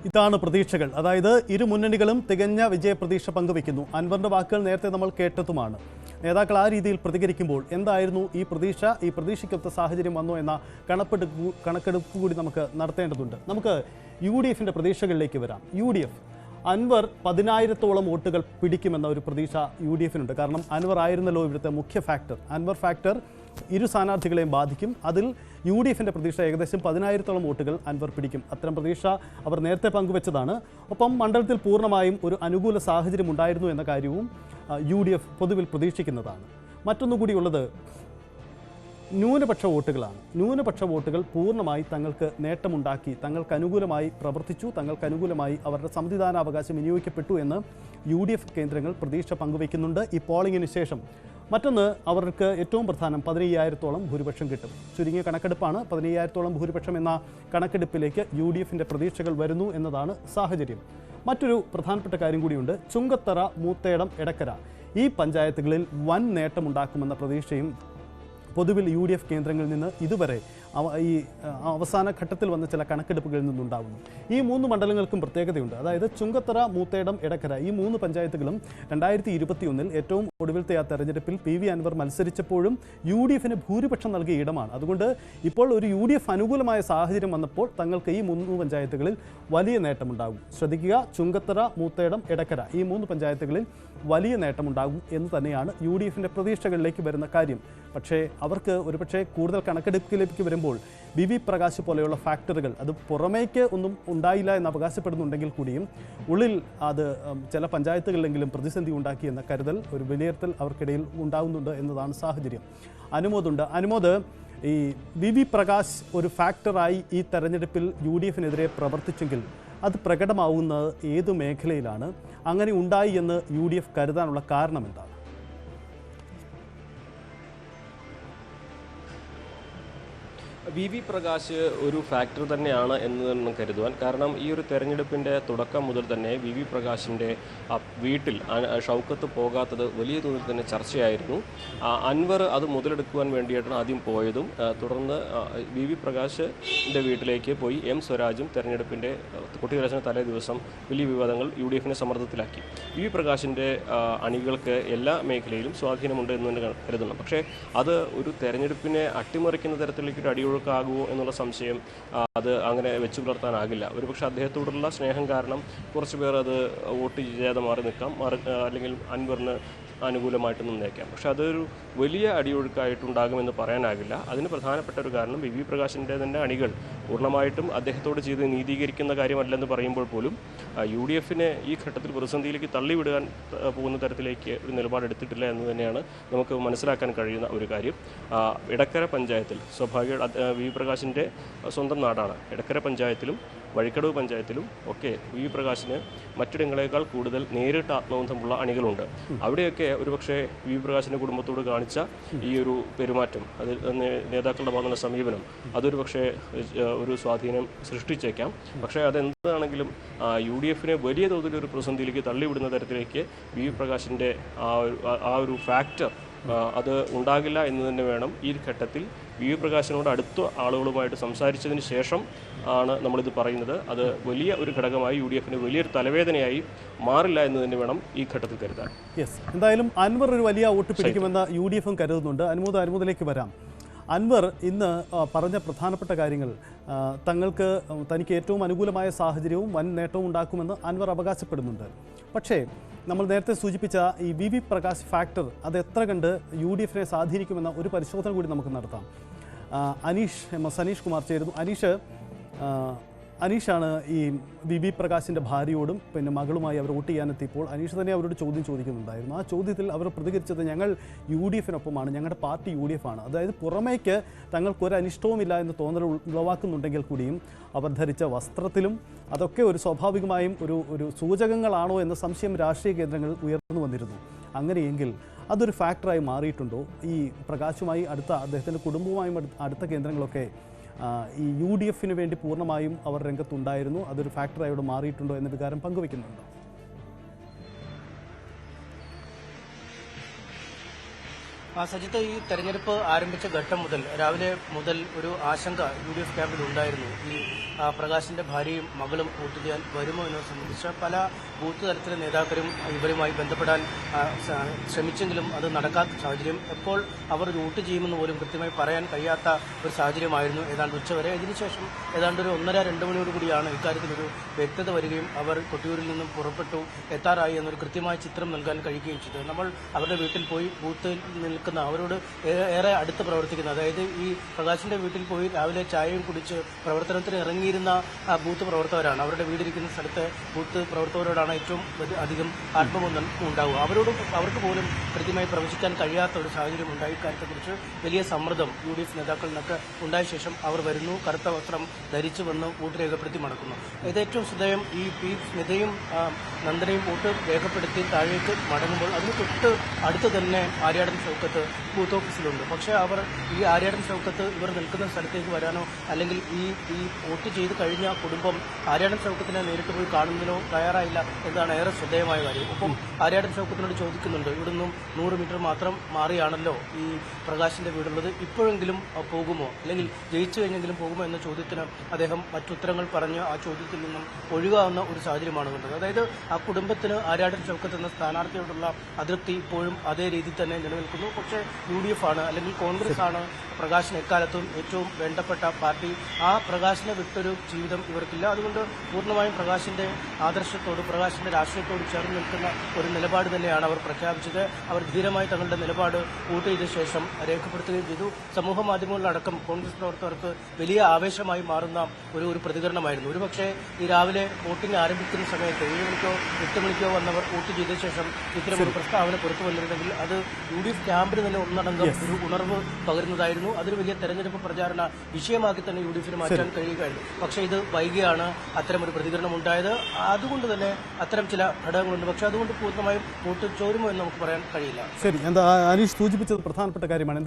ഇതാണ് പ്രതീക്ഷകൾ. അതായത് ഇരു മുന്നണികളും തികഞ്ഞ വിജയപ്രതീക്ഷ പങ്കുവയ്ക്കുന്നു. അൻവറിന്റെ വാക്കുകൾ നേരത്തെ നമ്മൾ കേട്ടതുമാണ്. നേതാക്കൾ ആ രീതിയിൽ പ്രതികരിക്കുമ്പോൾ എന്തായിരുന്നു ഈ പ്രതീക്ഷയ്ക്കൊത്ത സാഹചര്യം വന്നോ എന്ന കണക്കെടുപ്പ് കൂടി നമുക്ക് നടത്തേണ്ടതുണ്ട്. നമുക്ക് UDFിൻ്റെ പ്രതീക്ഷകളിലേക്ക് വരാം. UDF അൻവർ 10,000-ഓളം വോട്ടുകൾ പിടിക്കുമെന്ന ഒരു പ്രതീക്ഷ UDFിനുണ്ട്. കാരണം അൻവർ ആയിരുന്നല്ലോ ഇവിടുത്തെ മുഖ്യ ഫാക്ടർ. അൻവർ ഫാക്ടർ ഇരു സ്ഥാനാർത്ഥികളെയും ബാധിക്കും. അതിൽ UDFിൻ്റെ പ്രതീക്ഷ ഏകദേശം 10,000-ഓളം വോട്ടുകൾ അൻവർ പിടിക്കും. അത്തരം പ്രതീക്ഷ അവർ നേരത്തെ പങ്കുവച്ചതാണ്. ഒപ്പം മണ്ഡലത്തിൽ പൂർണ്ണമായും ഒരു അനുകൂല സാഹചര്യം ഉണ്ടായിരുന്നു എന്ന കാര്യവും UDF പൊതുവിൽ പ്രതീക്ഷിക്കുന്നതാണ്. മറ്റൊന്നുകൂടിയുള്ളത് ന്യൂനപക്ഷ വോട്ടുകളാണ്. ന്യൂനപക്ഷ വോട്ടുകൾ പൂർണ്ണമായി തങ്ങൾക്ക് നേട്ടമുണ്ടാക്കി, തങ്ങൾക്ക് അനുകൂലമായി പ്രവർത്തിച്ചു, തങ്ങൾക്ക് അനുകൂലമായി അവരുടെ സമ്മതിദാനാവകാശം വിനിയോഗിക്കപ്പെട്ടു എന്ന് UDF കേന്ദ്രങ്ങൾ പ്രതീക്ഷ പങ്കുവയ്ക്കുന്നുണ്ട് ഈ പോളിംഗിന് ശേഷം. മറ്റൊന്ന്, അവർക്ക് ഏറ്റവും പ്രധാനം 15,000-ഓളം ഭൂരിപക്ഷം കിട്ടും. ചുരുങ്ങിയ കണക്കെടുപ്പാണ്. 15,000-ഓളം ഭൂരിപക്ഷം എന്ന കണക്കെടുപ്പിലേക്ക് UDFിൻ്റെ പ്രതീക്ഷകൾ വരുന്നു എന്നതാണ് സാഹചര്യം. മറ്റൊരു പ്രധാനപ്പെട്ട കാര്യം കൂടിയുണ്ട്. ചുങ്കത്തറ, മൂത്തേടം, എടക്കര ഈ പഞ്ചായത്തുകളിൽ വൻ നേട്ടമുണ്ടാക്കുമെന്ന പ്രതീക്ഷയും പൊതുവിൽ UDF കേന്ദ്രങ്ങളിൽ നിന്ന് ഇതുവരെ ഈ അവസാന ഘട്ടത്തിൽ വന്ന ചില കണക്കെടുപ്പുകളിൽ നിന്നുണ്ടാകുന്നു. ഈ 3 മണ്ഡലങ്ങൾക്കും പ്രത്യേകതയുണ്ട്. അതായത് ചുങ്കത്തറ, മൂത്തേടം, എടക്കര ഈ 3 പഞ്ചായത്തുകളും 2021 ഏറ്റവും ഒടുവിലത്തെ ആ തെരഞ്ഞെടുപ്പിൽ PV അൻവർ മത്സരിച്ചപ്പോഴും UDFിന് ഭൂരിപക്ഷം നൽകിയ ഇടമാണ്. അതുകൊണ്ട് ഇപ്പോൾ ഒരു UDF അനുകൂലമായ സാഹചര്യം വന്നപ്പോൾ തങ്ങൾക്ക് ഈ 3 പഞ്ചായത്തുകളിൽ വലിയ നേട്ടമുണ്ടാകും. ശ്രദ്ധിക്കുക, ചുങ്കത്തറ, മൂത്തേടം, എടക്കര ഈ 3 പഞ്ചായത്തുകളിൽ വലിയ നേട്ടമുണ്ടാകും എന്ന് തന്നെയാണ് UDFിൻ്റെ പ്രതീക്ഷകളിലേക്ക് വരുന്ന കാര്യം. പക്ഷേ അവർക്ക് ഒരുപക്ഷെ കൂടുതൽ കണക്കെടുപ്പിലേക്ക് വരുമ്പോൾ BV പ്രകാശ് പോലെയുള്ള ഫാക്ടറുകൾ അത് പുറമേക്ക് ഒന്നും ഉണ്ടായില്ല എന്ന് അവകാശപ്പെടുന്നുണ്ടെങ്കിൽ കൂടിയും ഉള്ളിൽ അത് ചില പഞ്ചായത്തുകളിലെങ്കിലും പ്രതിസന്ധി ഉണ്ടാക്കി എന്ന കരുതൽ, ഒരു വിലയിരുത്തൽ അവർക്കിടയിൽ ഉണ്ടാകുന്നുണ്ട് എന്നതാണ് സാഹചര്യം. അനുമോദുണ്ട്. അനുമോദ്, ഈ BV പ്രകാശ് ഒരു ഫാക്ടറായി ഈ തെരഞ്ഞെടുപ്പിൽ UDFിനെതിരെ പ്രവർത്തിച്ചെങ്കിൽ അത് പ്രകടമാവുന്നത് ഏതു മേഖലയിലാണ്? അങ്ങനെ ഉണ്ടായി എന്ന് UDF കരുതാനുള്ള കാരണം എന്താണ്? VV പ്രകാശ് ഒരു ഫാക്ടർ തന്നെയാണ് എന്ന് കരുതുവാൻ കാരണം ഈ ഒരു തെരഞ്ഞെടുപ്പിൻ്റെ തുടക്കം മുതൽ തന്നെ VV പ്രകാശിൻ്റെ വീട്ടിൽ ഷൗക്കത്ത് പോകാത്തത് വലിയ തോതിൽ തന്നെ ചർച്ചയായിരുന്നു. അൻവർ അത് മുതലെടുക്കുവാൻ വേണ്ടിയിട്ടാണ് ആദ്യം പോയതും തുടർന്ന് VV പ്രകാശിൻ്റെ വീട്ടിലേക്ക് പോയി M സ്വരാജും തെരഞ്ഞെടുപ്പിൻ്റെ കൊട്ടിക്കലാശന തലേ ദിവസം വലിയ വിവാദങ്ങൾ UDFിനെ സമ്മർദ്ദത്തിലാക്കി. VV പ്രകാശിൻ്റെ അണികൾക്ക് എല്ലാ മേഖലയിലും സ്വാധീനമുണ്ട് എന്ന് തന്നെ കരുതണം. പക്ഷേ അത് ഒരു തെരഞ്ഞെടുപ്പിനെ അട്ടിമറിക്കുന്ന തരത്തിലേക്ക് ഒരു അടിയൊഴുക്ക് ആകുമോ എന്നുള്ള സംശയം അത് അങ്ങനെ വെച്ചു പുലർത്താനാകില്ല. ഒരുപക്ഷെ അദ്ദേഹത്തോടുള്ള സ്നേഹം കാരണം കുറച്ച് പേർ അത് വോട്ട് ചെയ്യാതെ മാറി നിൽക്കാം, അല്ലെങ്കിൽ അൻവറിന് അനുകൂലമായിട്ട് നിന്നേക്കാം. പക്ഷെ അതൊരു വലിയ അടിയൊഴുക്കായിട്ടുണ്ടാകുമെന്ന് പറയാനാകില്ല. അതിന് പ്രധാനപ്പെട്ട ഒരു കാരണം VV പ്രകാശിൻ്റെ തന്നെ അണികൾ പൂർണ്ണമായിട്ടും അദ്ദേഹത്തോട് ചെയ്ത് നീതീകരിക്കുന്ന കാര്യമല്ലെന്ന് പറയുമ്പോൾ പോലും UDFിനെ ഈ ഘട്ടത്തിൽ പ്രതിസന്ധിയിലേക്ക് തള്ളിവിടാൻ പോകുന്ന തരത്തിലേക്ക് ഒരു നിലപാടെടുത്തിട്ടില്ല എന്ന് തന്നെയാണ് നമുക്ക് മനസ്സിലാക്കാൻ കഴിയുന്ന ഒരു കാര്യം. എടക്കര പഞ്ചായത്തിൽ സ്വാഭാവിക VV പ്രകാശിൻ്റെ സ്വന്തം നാടാണ്. എടക്കര പഞ്ചായത്തിലും വഴിക്കടവ് പഞ്ചായത്തിലും ഒക്കെ VV പ്രകാശിന് മറ്റിടങ്ങളേക്കാൾ കൂടുതൽ നേരിട്ട് ആത്മബന്ധമുള്ള അണികളുണ്ട്. അവിടെയൊക്കെ ഒരുപക്ഷെ VV പ്രകാശിൻ്റെ കുടുംബത്തോട് കാണിച്ച ഈ ഒരു പെരുമാറ്റം, അത് നേതാക്കളുടെ ഭാഗത്തുള്ള സമീപനം അതൊരു പക്ഷേ ഒരു സ്വാധീനം സൃഷ്ടിച്ചേക്കാം. പക്ഷേ അതെന്താണെങ്കിലും UDFിനെ വലിയ തോതിലൊരു പ്രതിസന്ധിയിലേക്ക് തള്ളിവിടുന്ന തരത്തിലേക്ക് VV പ്രകാശിൻ്റെ ആ ഒരു ഫാക്ടർ അത് ഉണ്ടാകില്ല എന്ന് തന്നെ വേണം ഈ ഘട്ടത്തിൽ VV പ്രകാശിനോട് അടുത്ത ആളുകളുമായിട്ട് സംസാരിച്ചതിന് ശേഷം ആണ് നമ്മളിത് പറയുന്നത്. അത് വലിയ ഒരു ഘടകമായി UDFിന് വലിയൊരു തലവേദനയായി മാറില്ല എന്ന് തന്നെ വേണം ഈ ഘട്ടത്തിൽ കരുതാൻ. എന്തായാലും അൻവർ ഒരു വലിയ വോട്ട് പിടിക്കുമെന്ന് UDFും കരുതുന്നുണ്ട്. അനുമോദിലേക്ക് വരാം. അൻവർ ഇന്ന് പറഞ്ഞ പ്രധാനപ്പെട്ട കാര്യങ്ങൾ, തനിക്ക് ഏറ്റവും അനുകൂലമായ സാഹചര്യവും വൻ നേട്ടവും ഉണ്ടാക്കുമെന്ന് അൻവർ അവകാശപ്പെടുന്നുണ്ട്. പക്ഷേ നമ്മൾ നേരത്തെ സൂചിപ്പിച്ച ഈ VV പ്രകാശ് ഫാക്ടർ അത് എത്ര കണ്ട് UDFിനെ സ്വാധീനിക്കുമെന്ന ഒരു പരിശോധന കൂടി നമുക്ക് നടത്താം. അനീഷ് കുമാർ ചേരുന്നു. അനീഷാണ് ഈ VV പ്രകാശിൻ്റെ ഭാര്യയോടും പിന്നെ മകളുമായി അവർ വോട്ട് ചെയ്യാനെത്തിയപ്പോൾ അനീഷ് തന്നെ അവരോട് ചോദ്യം ചോദിക്കുന്നുണ്ടായിരുന്നു. ആ ചോദ്യത്തിൽ അവർ പ്രതികരിച്ചത് ഞങ്ങൾ UDFിനൊപ്പമാണ്, ഞങ്ങളുടെ പാർട്ടി UDF ആണ്. അതായത് പുറമേക്ക് തങ്ങൾക്കൊരു അനിഷ്ടവുമില്ല എന്ന് തോന്നൽ ഉളവാക്കുന്നുണ്ടെങ്കിൽ കൂടിയും അവർ ധരിച്ച വസ്ത്രത്തിലും അതൊക്കെ ഒരു സ്വാഭാവികമായും ഒരു സൂചകങ്ങളാണോ എന്ന സംശയം രാഷ്ട്രീയ കേന്ദ്രങ്ങൾ ഉയർന്നു വന്നിരുന്നു. അങ്ങനെയെങ്കിൽ അതൊരു ഫാക്ടറായി മാറിയിട്ടുണ്ടോ? ഈ പ്രകാശുമായി അദ്ദേഹത്തിൻ്റെ കുടുംബവുമായും അടുത്ത കേന്ദ്രങ്ങളൊക്കെ ഈ UDFിന് വേണ്ടി പൂർണ്ണമായും അവർ രംഗത്തുണ്ടായിരുന്നു. അതൊരു ഫാക്ടറായി അവിടെ മാറിയിട്ടുണ്ടോ എന്ന വികാരം പങ്കുവയ്ക്കുന്നുണ്ടോ? സജിത്ത്, ഈ തെരഞ്ഞെടുപ്പ് ആരംഭിച്ച ഘട്ടം മുതൽ രാവിലെ മുതൽ ഒരു ആശങ്ക UDF ക്യാമ്പിൽ ഉണ്ടായിരുന്നു. ഈ പ്രകാശിന്റെ ഭാര്യയും മകളും വോട്ട് ചെയ്യാൻ വരുമോ എന്നത് സംബന്ധിച്ച് പല ബൂത്ത് തലത്തിലെ നേതാക്കളും ഇവരുമായി ബന്ധപ്പെടാൻ ശ്രമിച്ചെങ്കിലും അത് നടക്കാത്ത സാഹചര്യം. എപ്പോൾ അവർ വോട്ട് ചെയ്യുമെന്ന് പോലും കൃത്യമായി പറയാൻ കഴിയാത്ത ഒരു സാഹചര്യമായിരുന്നു ഏതാണ്ട് ഉച്ചവരെ. ഇതിനുശേഷം ഏതാണ്ട് ഒരു 1:30-2 മണിയോട് കൂടിയാണ് ഇക്കാര്യത്തിലൊരു വ്യക്തത വരികയും അവർ കൊട്ടിയൂരിൽ നിന്നും പുറപ്പെട്ടു എത്താറായി എന്നൊരു കൃത്യമായ ചിത്രം നൽകാൻ കഴിയുകയും ചെയ്തു. നമ്മൾ അവരുടെ വീട്ടിൽ പോയി ബൂത്തിൽ നിൽക്കുന്ന അവരോട് ഏറെ അടുത്ത് പ്രവർത്തിക്കുന്ന, അതായത് ഈ പ്രകാശിന്റെ വീട്ടിൽ പോയി രാവിലെ ചായയും കുടിച്ച് പ്രവർത്തനത്തിന് ഇറങ്ങിയിരുന്ന ബൂത്ത് പ്രവർത്തകരാണ്. അവരുടെ വീടിരിക്കുന്ന സ്ഥലത്തെ ബൂത്ത് പ്രവർത്തകരോടാണ് ഏറ്റവും അധികം ആത്മബന്ധം ഉണ്ടാവുക. അവർക്ക് പോലും കൃത്യമായി പ്രവചിക്കാൻ കഴിയാത്ത ഒരു സാഹചര്യം ഉണ്ടായി. ഇക്കാര്യത്തെക്കുറിച്ച് വലിയ സമ്മർദ്ദം UDF നേതാക്കളിൽ നിന്നൊക്കെ ഉണ്ടായ ശേഷം അവർ വരുന്നു, കറുത്ത വസ്ത്രം ധരിച്ചു വന്ന് വോട്ട് രേഖപ്പെടുത്തി മടക്കുന്നു. ഇത് ഏറ്റവും ശ്രദ്ധേയം. ഈ സ്മിതയും നന്ദനയും വോട്ട് രേഖപ്പെടുത്തി താഴേക്ക് മടങ്ങുമ്പോൾ അതിന് തൊട്ട് അടുത്ത് തന്നെ ആര്യാടൻ ഷൗക്കത്ത് ബൂത്ത് ഓഫീസിലുണ്ട്. പക്ഷേ അവർ ഈ ആര്യാടൻ ഷൗക്കത്ത് ഇവർ നിൽക്കുന്ന സ്ഥലത്തേക്ക് വരാനോ അല്ലെങ്കിൽ ഈ വോട്ട് ചെയ്ത് കഴിഞ്ഞ കുടുംബം ആര്യാടൻ ഷൗക്കത്തിനെ നേരിട്ട് പോയി കാണുന്നതിനോ തയ്യാറായില്ല എന്നതാണ് ഏറെ ശ്രദ്ധേയമായ കാര്യം. ഒപ്പം ആര്യാടൻ ഷൗക്കത്തിനോട് ചോദിക്കുന്നുണ്ട്, ഇവിടുന്നും 100 മീറ്റർ മാത്രം മാറിയാണല്ലോ ഈ പ്രകാശിന്റെ വീടുള്ളത്, ഇപ്പോഴെങ്കിലും പോകുമോ അല്ലെങ്കിൽ ജയിച്ചു കഴിഞ്ഞെങ്കിലും പോകുമോ എന്ന ചോദ്യത്തിന് അദ്ദേഹം മറ്റുത്തരങ്ങൾ പറഞ്ഞ് ആ ചോദ്യത്തിൽ നിന്നും ഒഴിവാകുന്ന ഒരു സാഹചര്യമാണ് കണ്ടത്. അതായത് ആ കുടുംബത്തിന് ആര്യാടൻ ഷൗക്കത്ത് എന്ന സ്ഥാനാർത്ഥിയോടുള്ള അതൃപ്തി ഇപ്പോഴും അതേ രീതിയിൽ തന്നെ നിലനിൽക്കുന്നു. പക്ഷേ UDF ആണ് അല്ലെങ്കിൽ കോൺഗ്രസ് ആണ് പ്രകാശിന് എക്കാലത്തും ഏറ്റവും വേണ്ടപ്പെട്ട പാർട്ടി. ആ പ്രകാശിനെ വിട്ടൊരു ജീവിതം ഇവർക്കില്ല. അതുകൊണ്ട് പൂർണ്ണമായും പ്രകാശിന്റെ ആദർശത്തോട്, പ്രകാശിന്റെ രാഷ്ട്രീയത്തോട് ചേർന്ന് നിൽക്കുന്ന ഒരു നിലപാട് തന്നെയാണ് അവർ പ്രഖ്യാപിച്ചത്. അവർ ധീരമായി തങ്ങളുടെ നിലപാട് വോട്ട് ചെയ്ത ശേഷം രേഖപ്പെടുത്തുകയും ചെയ്തു. സമൂഹ മാധ്യമങ്ങളിലടക്കം കോൺഗ്രസ് പ്രവർത്തകർക്ക് വലിയ ആവേശമായി മാറുന്ന ഒരു പ്രതികരണമായിരുന്നു. ഒരുപക്ഷെ ഈ രാവിലെ വോട്ടിംഗ് ആരംഭിക്കുന്ന സമയത്ത് 7 മണിക്കോ 8 മണിക്കോ വന്നവർ വോട്ട് ചെയ്ത ശേഷം ഇത്തരമൊരു പ്രസ്താവന പുറത്തു വന്നിരുന്നെങ്കിൽ അത് UDF ക്യാമ്പിന് തന്നെ ഒന്നടങ്കം ഒരു ഉണർവ് പകരുന്നതായിരുന്നു. അതൊരു വലിയ തെരഞ്ഞെടുപ്പ് പ്രചാരണ വിഷയമാക്കി തന്നെ UDF മാറ്റാൻ കഴിയുകയായിരുന്നു. പക്ഷേ ഇത് വൈകിയാണ് അത്തരമൊരു പ്രതികരണം ഉണ്ടായത്. അതുകൊണ്ട് തന്നെ അത്തരം ചില ഘടകങ്ങളുണ്ട്. പക്ഷെ അതുകൊണ്ട് പൂർണ്ണമായും വോട്ട് ചോരുമോ എന്ന് നമുക്ക് പറയാൻ കഴിയില്ല. ശരി, എന്താ അനീഷ് സൂചിപ്പിച്ചത് പ്രധാനപ്പെട്ട കാര്യമാണ്.